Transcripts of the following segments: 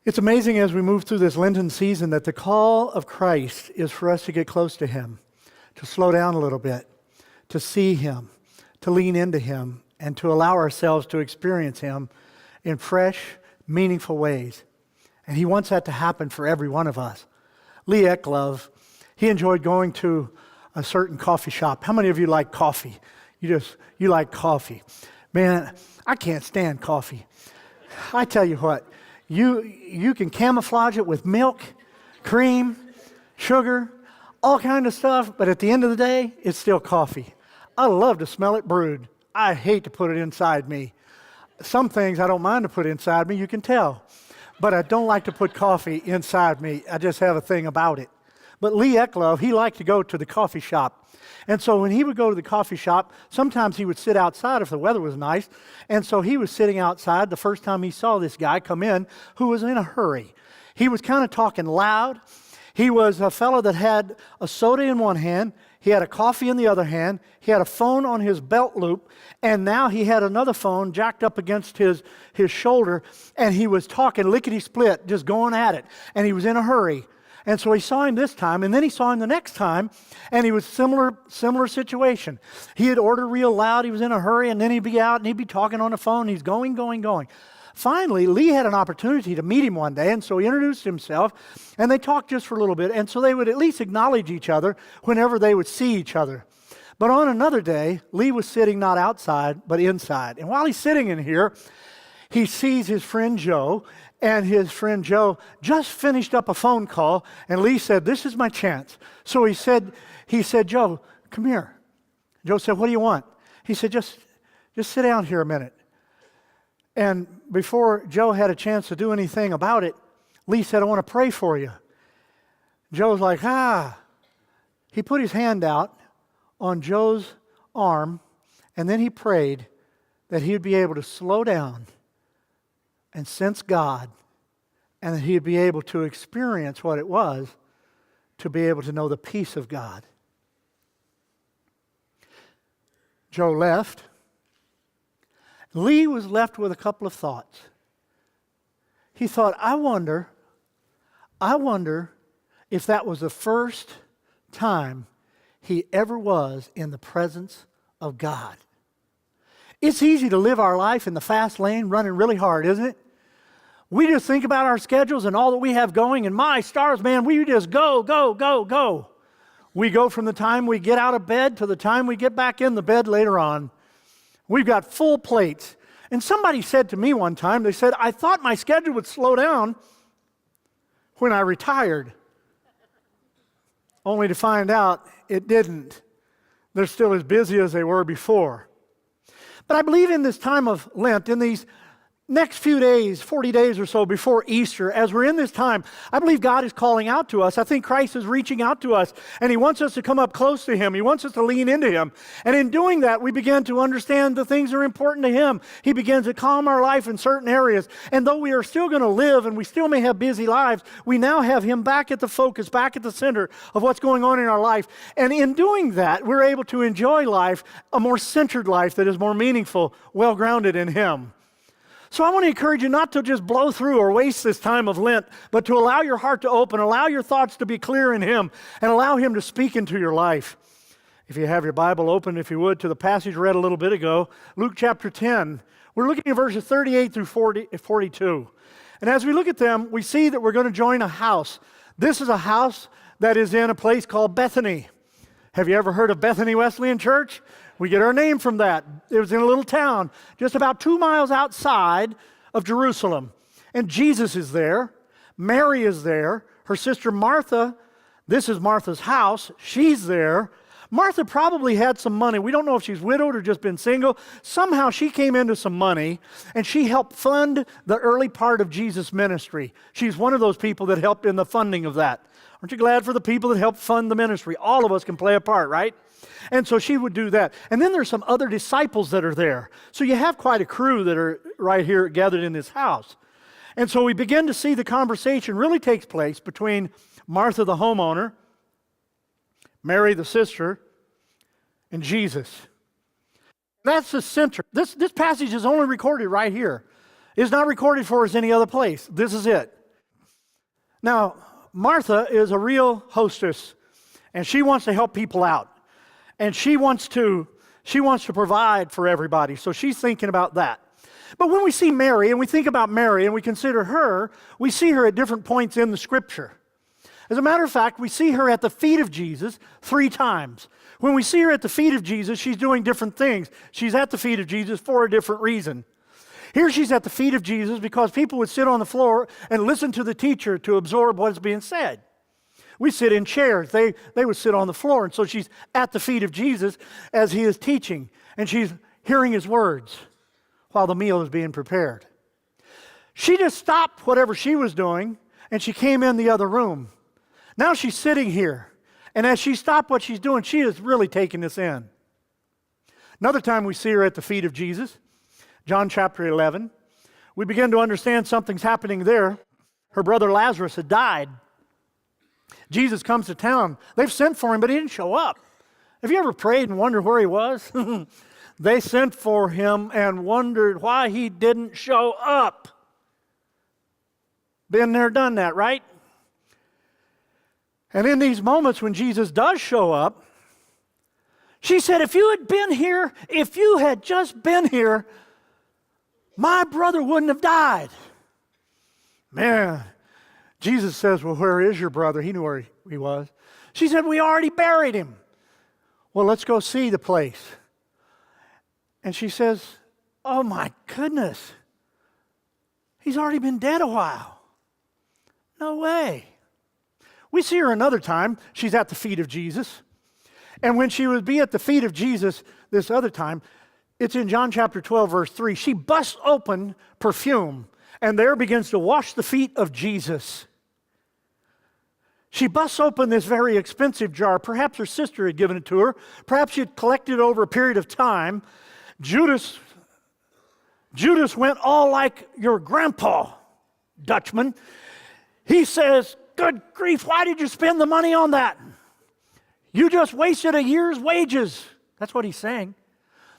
It's amazing as we move through this Lenten season that the call of Christ is for us to get close to Him, to slow down a little bit, to see Him, to lean into Him, and to allow ourselves to experience Him in fresh, meaningful ways. And He wants that to happen for every one of us. Lee Ecklove, he enjoyed going to a certain coffee shop. How many of you like coffee? You like coffee. Man, I can't stand coffee. I tell you what, you can camouflage it with milk, cream, sugar, all kind of stuff, but at the end of the day, it's still coffee. I love to smell it brewed. I hate to put it inside me. Some things I don't mind to put inside me, you can tell. But I don't like to put coffee inside me. I just have a thing about it. But Lee Ecklove, he liked to go to the coffee shop. And so when he would go to the coffee shop, sometimes he would sit outside if the weather was nice. And so he was sitting outside the first time he saw this guy come in who was in a hurry. He was kind of talking loud. He was a fellow that had a soda in one hand. He had a coffee in the other hand. He had a phone on his belt loop. And now he had another phone jacked up against his shoulder. And he was talking lickety-split, just going at it. And he was in a hurry. And so he saw him this time, and then he saw him the next time, and he was similar situation. He had ordered real loud, he was in a hurry, and then he'd be out, and he'd be talking on the phone, he's going. Finally, Lee had an opportunity to meet him one day, and so he introduced himself, and they talked just for a little bit, and so they would at least acknowledge each other whenever they would see each other. But on another day, Lee was sitting not outside, but inside. And while he's sitting in here, he sees his friend Joe, and his friend Joe just finished up a phone call, and Lee said, "This is my chance." So he said, "Joe, come here." Joe said, "What do you want?" He said, just sit down here a minute. And before Joe had a chance to do anything about it, Lee said, "I want to pray for you." Joe's like, He put his hand out on Joe's arm, and then he prayed that he would be able to slow down and sense God, and that he'd be able to experience what it was to be able to know the peace of God. Joe left. Lee was left with a couple of thoughts. He thought, I wonder if that was the first time he ever was in the presence of God. It's easy to live our life in the fast lane, running really hard, isn't it? We just think about our schedules and all that we have going, and my stars, man, we just go. We go from the time we get out of bed to the time we get back in the bed later on. We've got full plates. And somebody said to me one time, they said, "I thought my schedule would slow down when I retired." Only to find out it didn't. They're still as busy as they were before. But I believe in this time of Lent, in these next few days, 40 days or so before Easter, as we're in this time, I believe God is calling out to us. I think Christ is reaching out to us, and He wants us to come up close to Him. He wants us to lean into Him. And in doing that, we begin to understand the things that are important to Him. He begins to calm our life in certain areas. And though we are still going to live, and we still may have busy lives, we now have Him back at the focus, back at the center of what's going on in our life. And in doing that, we're able to enjoy life, a more centered life that is more meaningful, well-grounded in Him. So I want to encourage you not to just blow through or waste this time of Lent, but to allow your heart to open, allow your thoughts to be clear in Him, and allow Him to speak into your life. If you have your Bible open, if you would, to the passage read a little bit ago, Luke chapter 10. We're looking at verses 38 through 42. And as we look at them, we see that we're going to join a house. This is a house that is in a place called Bethany. Have you ever heard of Bethany Wesleyan Church? We get our name from that. It was in a little town just about 2 miles outside of Jerusalem. And Jesus is there. Mary is there. Her sister Martha, this is Martha's house. She's there. Martha probably had some money. We don't know if she's widowed or just been single. Somehow she came into some money, and she helped fund the early part of Jesus' ministry. She's one of those people that helped in the funding of that. Aren't you glad for the people that helped fund the ministry? All of us can play a part, right? And so she would do that. And then there's some other disciples that are there. So you have quite a crew that are right here gathered in this house. And so we begin to see the conversation really takes place between Martha the homeowner, Mary the sister, and Jesus. That's the center. This passage is only recorded right here. It's not recorded for us any other place. This is it. Now, Martha is a real hostess, and she wants to help people out. And she wants to provide for everybody. So she's thinking about that. But when we see Mary, and we think about Mary, and we consider her, we see her at different points in the Scripture. As a matter of fact, we see her at the feet of Jesus 3 times. When we see her at the feet of Jesus, she's doing different things. She's at the feet of Jesus for a different reason. Here she's at the feet of Jesus because people would sit on the floor and listen to the teacher to absorb what's being said. We sit in chairs. They would sit on the floor. And so she's at the feet of Jesus as he is teaching. And she's hearing his words while the meal is being prepared. She just stopped whatever she was doing and she came in the other room. Now she's sitting here. And as she stopped what she's doing, she is really taking this in. Another time we see her at the feet of Jesus, John chapter 11. We begin to understand something's happening there. Her brother Lazarus had died. Jesus comes to town. They've sent for him, but he didn't show up. Have you ever prayed and wondered where he was? They sent for him and wondered why he didn't show up. Been there, done that, right? And in these moments when Jesus does show up, she said, if you had just been here, my brother wouldn't have died. Man, Jesus says, well, where is your brother? He knew where he was. She said, we already buried him. Well, let's go see the place. And she says, oh my goodness, he's already been dead a while. No way. We see her another time. She's at the feet of Jesus. And when she would be at the feet of Jesus this other time, it's in John chapter 12, verse 3. She busts open perfume and there begins to wash the feet of Jesus. She busts open this very expensive jar. Perhaps her sister had given it to her. Perhaps she had collected it over a period of time. Judas went all like your grandpa, Dutchman. He says, good grief, why did you spend the money on that? You just wasted a year's wages. That's what he's saying.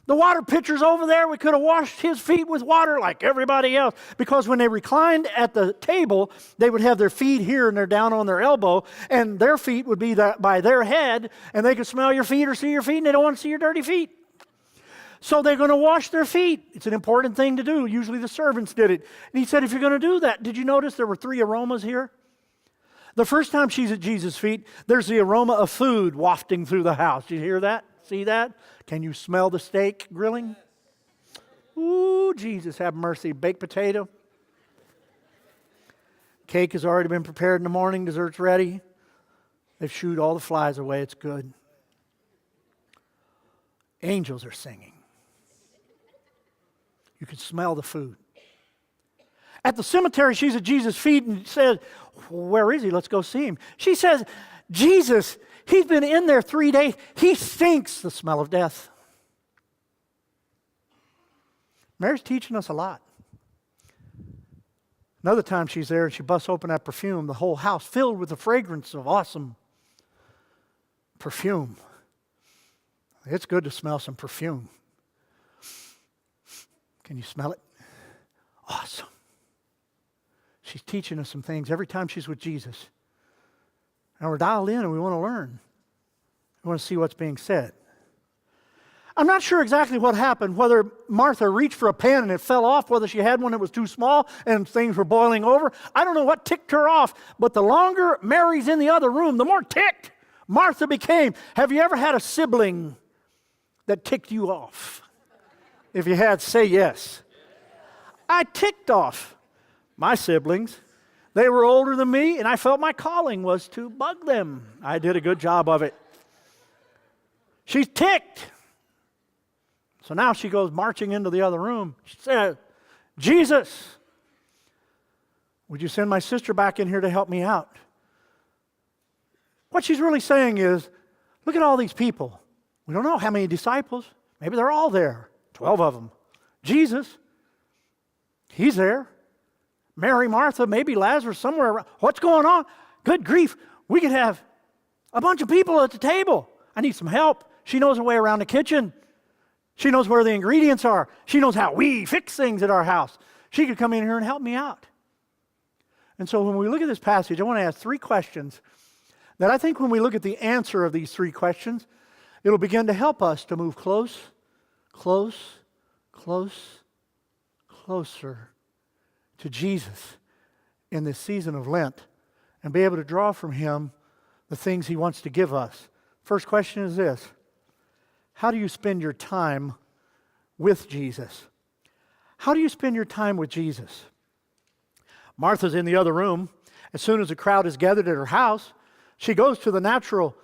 The water pitcher's over there. We could have washed his feet with water like everybody else. Because when they reclined at the table, they would have their feet here and they're down on their elbow, and their feet would be by their head, and they could smell your feet or see your feet, and they don't want to see your dirty feet. So they're going to wash their feet. It's an important thing to do. Usually the servants did it. And he said, if you're going to do that, did you notice there were 3 aromas here? The first time she's at Jesus' feet, there's the aroma of food wafting through the house. Did you hear that? See that? Can you smell the steak grilling? Ooh, Jesus, have mercy. Baked potato. Cake has already been prepared in the morning. Dessert's ready. They've shooed all the flies away. It's good. Angels are singing. You can smell the food. At the cemetery, she's at Jesus' feet and says, where is he? Let's go see him. She says, Jesus, he's been in there 3 days. He stinks, the smell of death. Mary's teaching us a lot. Another time she's there and she busts open that perfume, the whole house filled with the fragrance of awesome perfume. It's good to smell some perfume. Can you smell it? Awesome. She's teaching us some things every time she's with Jesus. And we're dialed in and we want to learn. We want to see what's being said. I'm not sure exactly what happened, whether Martha reached for a pan and it fell off, whether she had one that was too small and things were boiling over. I don't know what ticked her off, but the longer Mary's in the other room, the more ticked Martha became. Have you ever had a sibling that ticked you off? If you had, say yes. I ticked off my siblings. They were older than me, and I felt my calling was to bug them. I did a good job of it. She's ticked. So now she goes marching into the other room. She says, Jesus, would you send my sister back in here to help me out? What she's really saying is, look at all these people. We don't know how many disciples. Maybe they're all there. 12 of them. Jesus, he's there. Mary, Martha, maybe Lazarus somewhere around. What's going on? Good grief. We could have a bunch of people at the table. I need some help. She knows her way around the kitchen. She knows where the ingredients are. She knows how we fix things at our house. She could come in here and help me out. And so when we look at this passage, I want to ask 3 questions that I think when we look at the answer of these 3 questions, it'll begin to help us to move closer to Jesus in this season of Lent and be able to draw from Him the things He wants to give us. First question is this: how do you spend your time with Jesus? How do you spend your time with Jesus? Martha's in the other room. As soon as the crowd is gathered at her house, she goes to the natural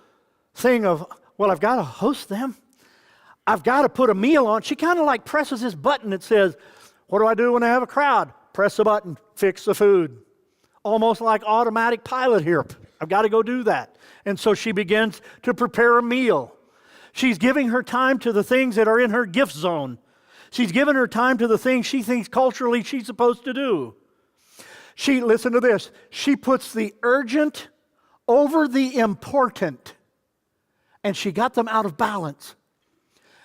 thing of, well, I've got to host them. I've got to put a meal on. She kind of like presses this button that says, what do I do when I have a crowd? Press the button, fix the food. Almost like automatic pilot here. I've got to go do that. And so she begins to prepare a meal. She's giving her time to the things that are in her gift zone. She's giving her time to the things she thinks culturally she's supposed to do. Listen to this, she puts the urgent over the important, and she got them out of balance.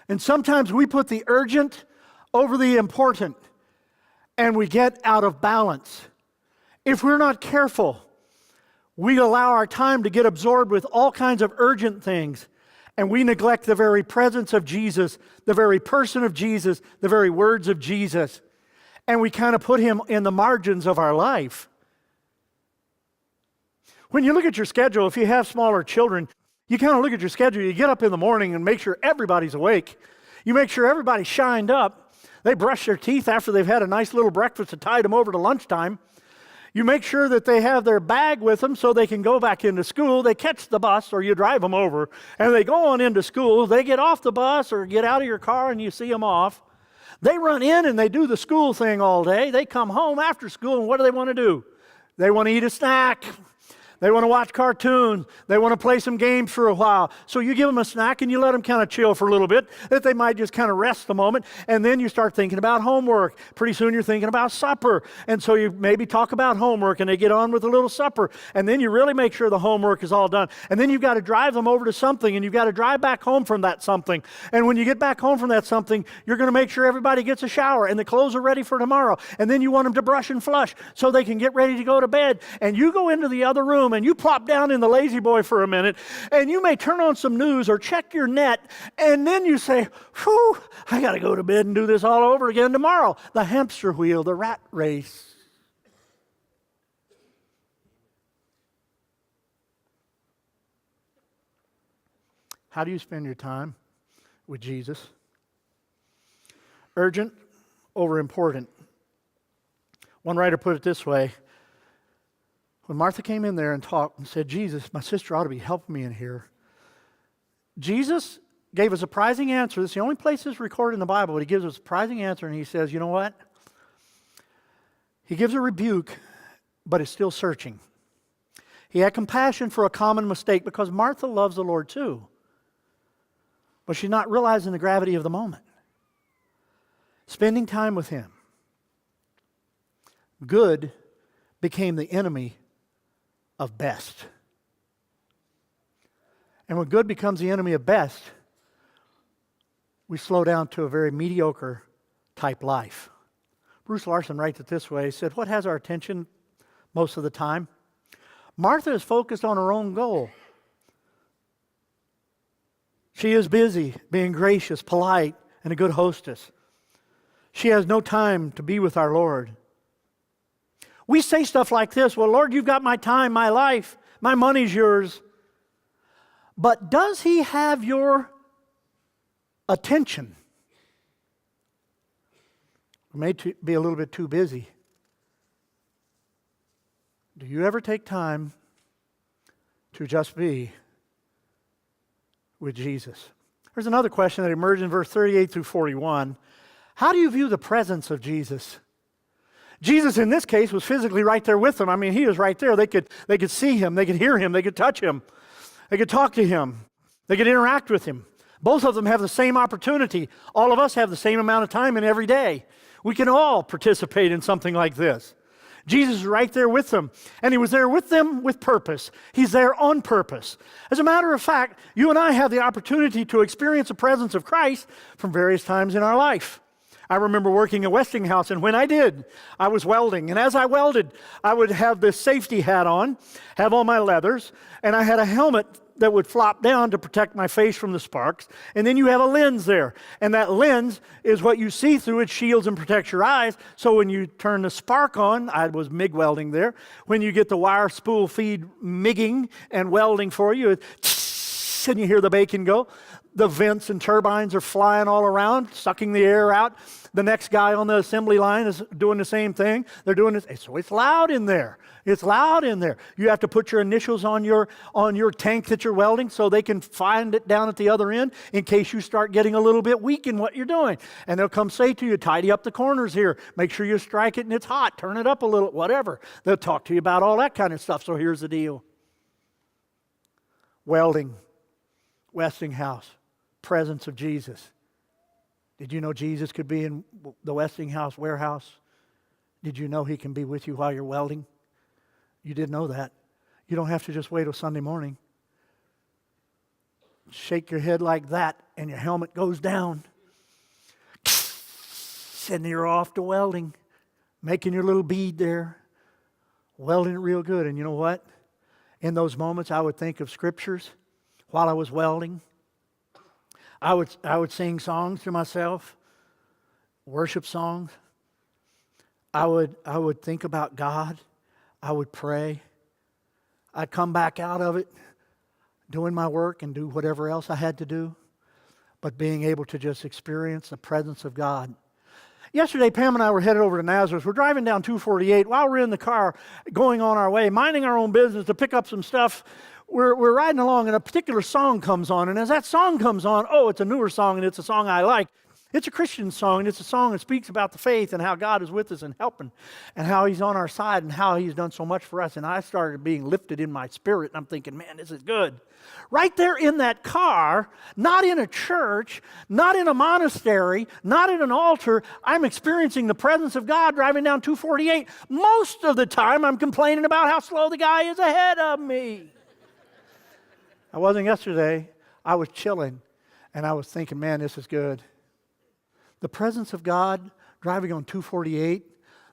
And sometimes we put the urgent over the important, and we get out of balance. If we're not careful, we allow our time to get absorbed with all kinds of urgent things, and we neglect the very presence of Jesus, the very person of Jesus, the very words of Jesus, and we kind of put Him in the margins of our life. When you look at your schedule, if you have smaller children, you kind of look at your schedule, you get up in the morning and make sure everybody's awake. You make sure everybody's shined up. They brush their teeth after they've had a nice little breakfast to tide them over to lunchtime. You make sure that they have their bag with them so they can go back into school. They catch the bus or you drive them over and they go on into school. They get off the bus or get out of your car and you see them off. They run in and they do the school thing all day. They come home after school and what do they want to do? They want to eat a snack. They want to watch cartoons. They want to play some games for a while. So you give them a snack and you let them kind of chill for a little bit, that they might just kind of rest a moment. And then you start thinking about homework. Pretty soon you're thinking about supper. And so you maybe talk about homework and they get on with a little supper. And then you really make sure the homework is all done. And then you've got to drive them over to something and you've got to drive back home from that something. And when you get back home from that something, you're going to make sure everybody gets a shower and the clothes are ready for tomorrow. And then you want them to brush and flush so they can get ready to go to bed. And you go into the other room and you plop down in the lazy boy for a minute, and you may turn on some news or check your net, and then you say, whew, I got to go to bed and do this all over again tomorrow. The hamster wheel, the rat race. How do you spend your time with Jesus? Urgent over important. One writer put it this way: when Martha came in there and talked and said, Jesus, my sister ought to be helping me in here, Jesus gave a surprising answer. This is the only place it's recorded in the Bible, but He gives a surprising answer, and He says, you know what? He gives a rebuke, but is still searching. He had compassion for a common mistake because Martha loves the Lord too, but she's not realizing the gravity of the moment. Spending time with Him. Good became the enemy of best. And when good becomes the enemy of best, we slow down to a very mediocre type life. Bruce Larson writes it this way. He said, what has our attention most of the time? Martha is focused on her own goal. She is busy being gracious, polite, and a good hostess. She has no time to be with our Lord. We say stuff like this, well, Lord, you've got my time, my life, my money's yours. But does He have your attention? We may be a little bit too busy. Do you ever take time to just be with Jesus? There's another question that emerges in verse 38 through 41. How do you view the presence of Jesus? Jesus, in this case, was physically right there with them. I mean, He was right there. They could see Him. They could hear Him. They could touch Him. They could talk to Him. They could interact with Him. Both of them have the same opportunity. All of us have the same amount of time in every day. We can all participate in something like this. Jesus is right there with them. And He was there with them with purpose. He's there on purpose. As a matter of fact, you and I have the opportunity to experience the presence of Christ from various times in our life. I remember working at Westinghouse, and when I did, I was welding. And as I welded, I would have this safety hat on, have all my leathers, and I had a helmet that would flop down to protect my face from the sparks. And then you have a lens there. And that lens is what you see through. It shields and protects your eyes. So when you turn the spark on, I was MIG welding there. When you get the wire spool feed MIGging and welding for you, and you hear the bacon go. The vents and turbines are flying all around, sucking the air out. The next guy on the assembly line is doing the same thing. They're doing this. So it's loud in there. It's loud in there. You have to put your initials on your tank that you're welding so they can find it down at the other end in case you start getting a little bit weak in what you're doing. And they'll come say to you, tidy up the corners here. Make sure you strike it and it's hot. Turn it up a little, whatever. They'll talk to you about all that kind of stuff. So here's the deal. Welding, Westinghouse, presence of Jesus. Did you know Jesus could be in the Westinghouse warehouse? Did you know he can be with you while you're welding? You didn't know that. You don't have to just wait till Sunday morning. Shake your head like that and your helmet goes down. And you're off to welding, making your little bead there, welding it real good. And you know what? In those moments, I would think of scriptures while I was welding. I would sing songs to myself, worship songs. I would think about God. I would pray. I'd come back out of it, doing my work and do whatever else I had to do, but being able to just experience the presence of God. Yesterday, Pam and I were headed over to Nazareth. We're driving down 248. While we're in the car, going on our way, minding our own business to pick up some stuff, we're riding along, and a particular song comes on. And as that song comes on, it's a newer song, and it's a song I like. It's a Christian song, and it's a song that speaks about the faith and how God is with us and helping, and how He's on our side and how He's done so much for us. And I started being lifted in my spirit, and I'm thinking, man, this is good. Right there in that car, not in a church, not in a monastery, not in an altar, I'm experiencing the presence of God driving down 248. Most of the time, I'm complaining about how slow the guy is ahead of me. I wasn't yesterday. I was chilling, and I was thinking, man, this is good. The presence of God driving on 248,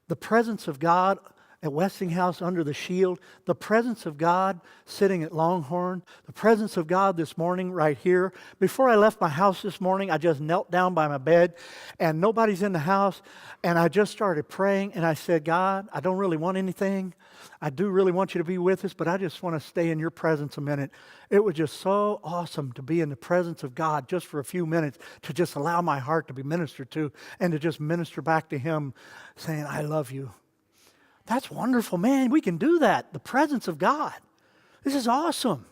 the presence of God at Westinghouse under the shield, the presence of God sitting at Longhorn, the presence of God this morning right here. Before I left my house this morning, I just knelt down by my bed, and nobody's in the house, and I just started praying, and I said, God, I don't really want anything. I do really want you to be with us, but I just want to stay in your presence a minute. It was just so awesome to be in the presence of God just for a few minutes, to just allow my heart to be ministered to and to just minister back to Him saying, I love you. That's wonderful, man. We can do that. The presence of God. This is awesome.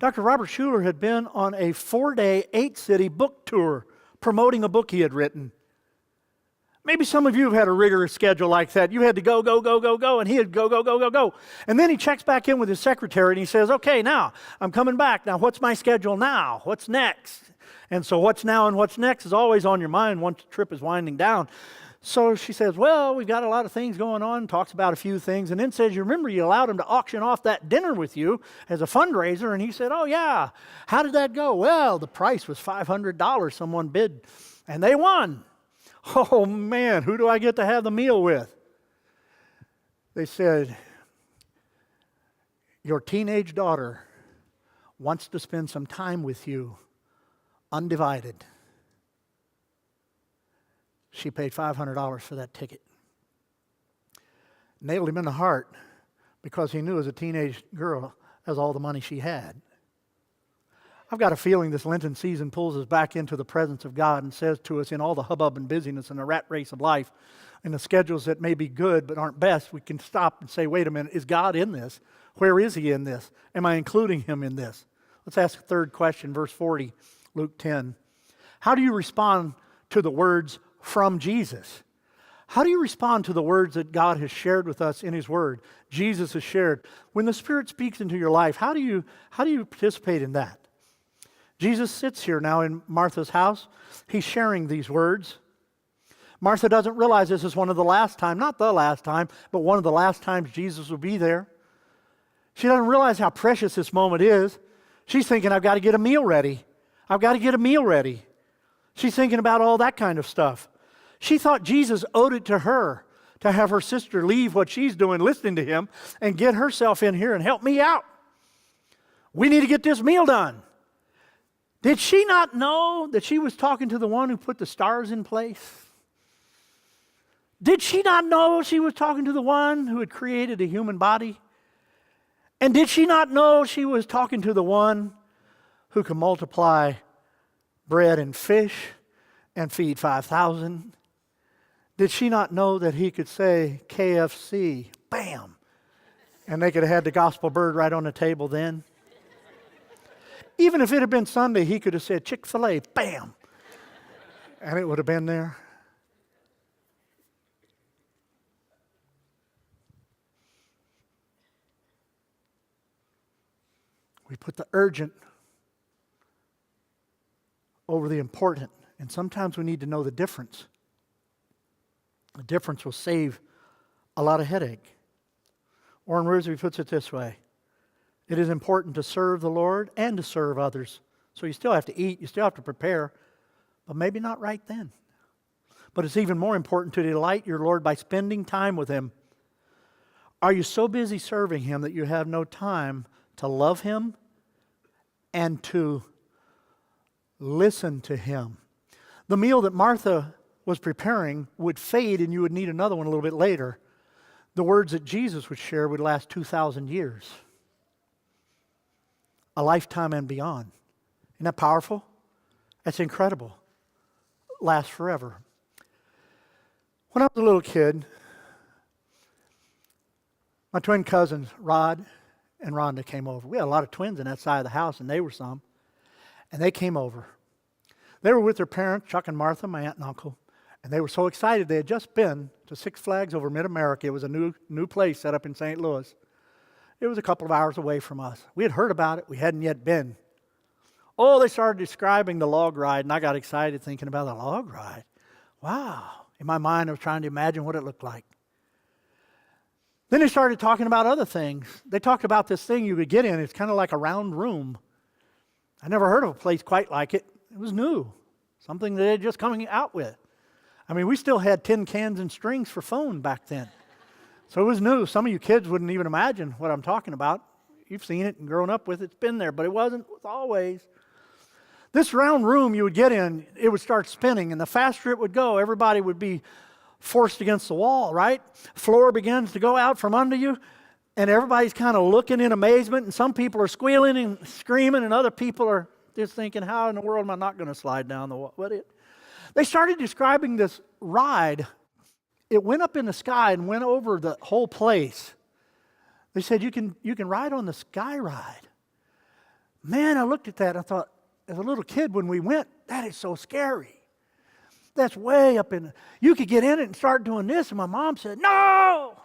Dr. Robert Schuller had been on a 4-day, 8-city book tour promoting a book he had written. Maybe some of you have had a rigorous schedule like that. You had to go, and he had go. And then he checks back in with his secretary and he says, okay, now, I'm coming back. Now, what's my schedule now? What's next? And so what's now and what's next is always on your mind once the trip is winding down. So she says, well, we've got a lot of things going on, talks about a few things, and then says, you remember you allowed him to auction off that dinner with you as a fundraiser? And he said, oh, yeah. How did that go? Well, the price was $500. Someone bid, and they won. Oh, man, who do I get to have the meal with? They said, your teenage daughter wants to spend some time with you, undivided. She paid $500 for that ticket. Nailed him in the heart because he knew as a teenage girl that's all the money she had. I've got a feeling this Lenten season pulls us back into the presence of God and says to us, in all the hubbub and busyness and the rat race of life, in the schedules that may be good but aren't best, we can stop and say, wait a minute, is God in this? Where is He in this? Am I including Him in this? Let's ask a third question, verse 40, Luke 10. How do you respond to the words from Jesus? How do you respond to the words that God has shared with us in His Word? Jesus has shared. When the Spirit speaks into your life, how do you participate in that? Jesus sits here now in Martha's house. He's sharing these words. Martha doesn't realize this is one of the last time, not the last time, but one of the last times Jesus will be there. She doesn't realize how precious this moment is. She's thinking, I've got to get a meal ready. I've got to get a meal ready. She's thinking about all that kind of stuff. She thought Jesus owed it to her to have her sister leave what she's doing, listening to him, and get herself in here and help me out. We need to get this meal done. Did she not know that she was talking to the one who put the stars in place? Did she not know she was talking to the one who had created a human body? And did she not know she was talking to the one who can multiply bread and fish and feed 5,000? Did she not know that he could say KFC, bam, and they could have had the gospel bird right on the table then? Even if it had been Sunday, he could have said Chick-fil-A, bam, and it would have been there. We put the urgent over the important, and sometimes we need to know the difference. The difference will save a lot of headache. Warren Wiersbe puts it this way: it is important to serve the Lord and to serve others. So you still have to eat, you still have to prepare, but maybe not right then. But it's even more important to delight your Lord by spending time with Him. Are you so busy serving Him that you have no time to love Him and to listen to Him? The meal that Martha was preparing would fade and you would need another one a little bit later. The words that Jesus would share would last 2,000 years. A lifetime and beyond. Isn't that powerful? That's incredible. Lasts forever. When I was a little kid, my twin cousins, Rod and Rhonda, came over. We had a lot of twins in that side of the house, and they were some. And they came over. They were with their parents, Chuck and Martha, my aunt and uncle, and they were so excited. They had just been to Six Flags over Mid-America. It was a new place set up in St. Louis. It was a couple of hours away from us. We had heard about it. We hadn't yet been. Oh, they started describing the log ride, and I got excited thinking about the log ride. Wow. In my mind, I was trying to imagine what it looked like. Then they started talking about other things. They talked about this thing you could get in. It's kind of like a round room. I never heard of a place quite like it. It was new. Something that they had just coming out with. I mean, we still had tin cans and strings for phone back then. So it was new. Some of you kids wouldn't even imagine what I'm talking about. You've seen it and grown up with it. It's been there, but it wasn't always. This round room you would get in, it would start spinning, and the faster it would go, everybody would be forced against the wall, right? Floor begins to go out from under you, and everybody's kind of looking in amazement, and some people are squealing and screaming, and other people are just thinking, how in the world am I not going to slide down the wall? They started describing this ride. It went up in the sky and went over the whole place. They said, you can ride on the sky ride. Man, I looked at that and I thought, as a little kid when we went, that is so scary. That's way up in, you could get in it and start doing this, and my mom said, no!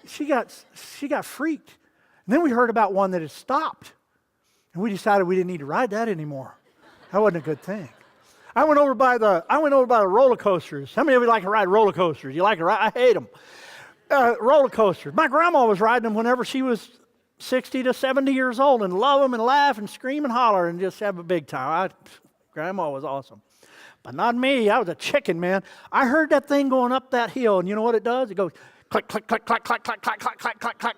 She got freaked. And then we heard about one that had stopped, and we decided we didn't need to ride that anymore. That wasn't a good thing. I went over by the roller coasters. How many of you like to ride roller coasters? You like to ride? I hate them. Roller coasters. My grandma was riding them whenever she was 60 to 70 years old, and love them and laugh and scream and holler and just have a big time. Grandma was awesome. But not me. I was a chicken, man. I heard that thing going up that hill, and you know what it does? It goes click, click, click, click, click, click, click, click, click, click, click.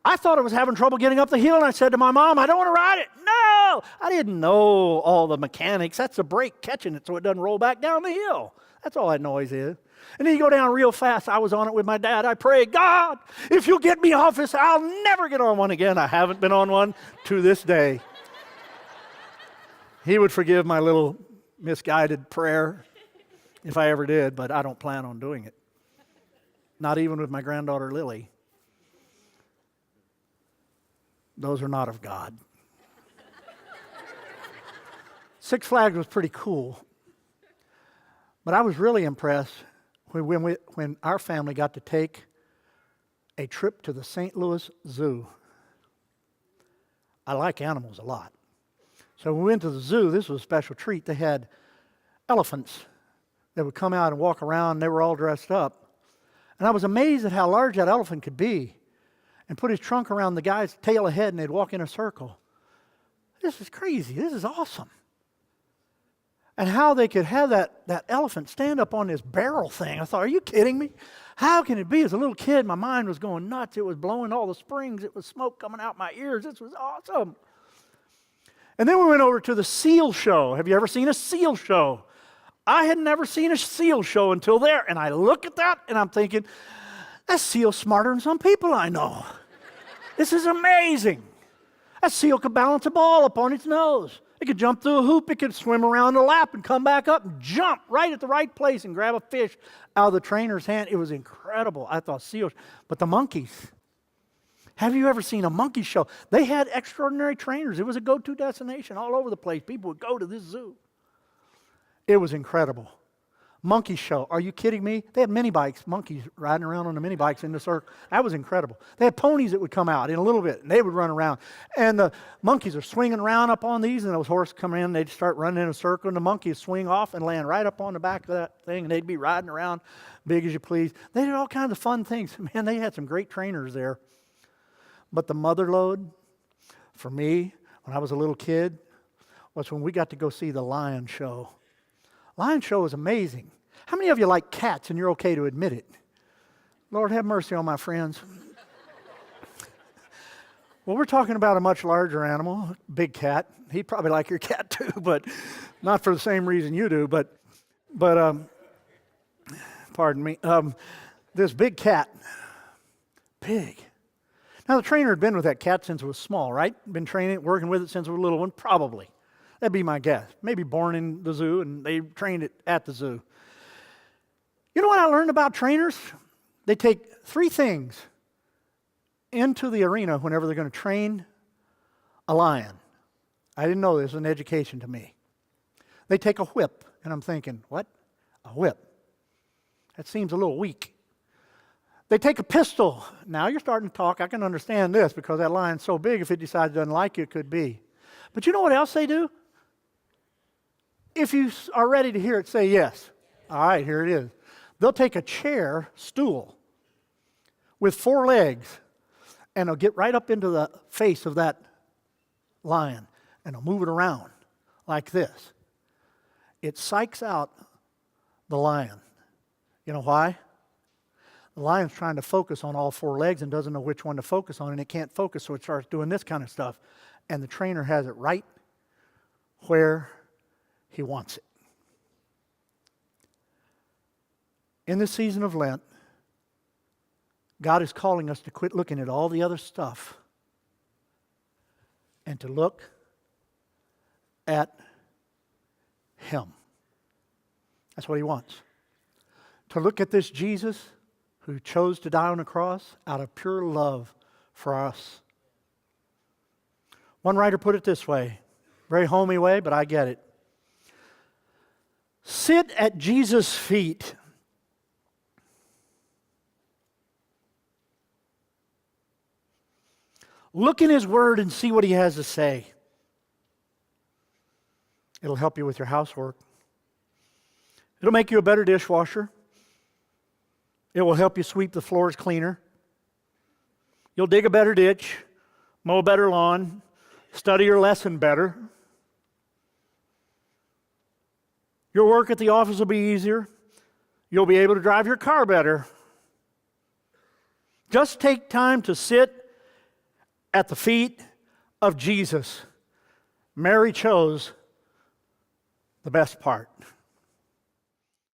I thought I was having trouble getting up the hill, and I said to my mom, I don't want to ride it. No! I didn't know all the mechanics. That's the brake catching it so it doesn't roll back down the hill. That's all that noise is. And then you go down real fast. I was on it with my dad. I prayed, God, if you'll get me off this, I'll never get on one again. I haven't been on one to this day. He would forgive my little misguided prayer if I ever did, but I don't plan on doing it. Not even with my granddaughter Lily. Those are not of God. Six Flags was pretty cool. But I was really impressed when our family got to take a trip to the St. Louis Zoo. I like animals a lot. So when we went to the zoo, this was a special treat. They had elephants that would come out and walk around, and they were all dressed up. And I was amazed at how large that elephant could be, and put his trunk around the guy's tail ahead, and they'd walk in a circle. This is crazy. This is awesome. And how they could have that elephant stand up on this barrel thing. I thought, are you kidding me? How can it be? As a little kid, my mind was going nuts. It was blowing all the springs. It was smoke coming out my ears. This was awesome. And then we went over to the seal show. Have you ever seen a seal show? I had never seen a seal show until there. And I look at that and I'm thinking, that seal's smarter than some people I know. This is amazing. That seal could balance a ball upon its nose. It could jump through a hoop. It could swim around a lap and come back up and jump right at the right place and grab a fish out of the trainer's hand. It was incredible. I thought seals. But the monkeys. Have you ever seen a monkey show? They had extraordinary trainers. It was a go-to destination all over the place. People would go to this zoo. It was incredible. Monkey show. Are you kidding me? They had mini bikes, monkeys riding around on the mini bikes in the circle. That was incredible. They had ponies that would come out in a little bit, and they would run around. And the monkeys are swinging around up on these, and those horses come in, they'd start running in a circle, and the monkeys swing off and land right up on the back of that thing, and they'd be riding around big as you please. They did all kinds of fun things. Man, they had some great trainers there. But the mother lode, for me, when I was a little kid, was when we got to go see the lion show. Lion show is amazing. How many of you like cats and you're okay to admit it? Lord, have mercy on my friends. Well, we're talking about a much larger animal, big cat. He'd probably like your cat too, but not for the same reason you do. But pardon me. This big cat, big. Now, the trainer had been with that cat since it was small, right? Been training it, working with it since it was a little one? Probably. That'd be my guess. Maybe born in the zoo and they trained it at the zoo. You know what I learned about trainers? They take 3 things into the arena whenever they're going to train a lion. I didn't know this was an education to me. They take a whip, and I'm thinking, what? A whip? That seems a little weak. They take a pistol. Now you're starting to talk. I can understand this because that lion's so big, if it decides it doesn't like you, it could be. But you know what else they do? If you are ready to hear it, say yes. All right, here it is. They'll take a chair, stool, with 4 legs, and they'll get right up into the face of that lion, and they'll move it around like this. It psychs out the lion. You know why? The lion's trying to focus on all 4 legs and doesn't know which one to focus on, and it can't focus, so it starts doing this kind of stuff. And the trainer has it right where he wants it. In this season of Lent, God is calling us to quit looking at all the other stuff and to look at Him. That's what He wants. To look at this Jesus who chose to die on the cross out of pure love for us. One writer put it this way, very homey way, but I get it. Sit at Jesus' feet. Look in His Word and see what He has to say. It'll help you with your housework. It'll make you a better dishwasher. It will help you sweep the floors cleaner. You'll dig a better ditch, mow a better lawn, study your lesson better. Your work at the office will be easier. You'll be able to drive your car better. Just take time to sit at the feet of Jesus. Mary chose the best part.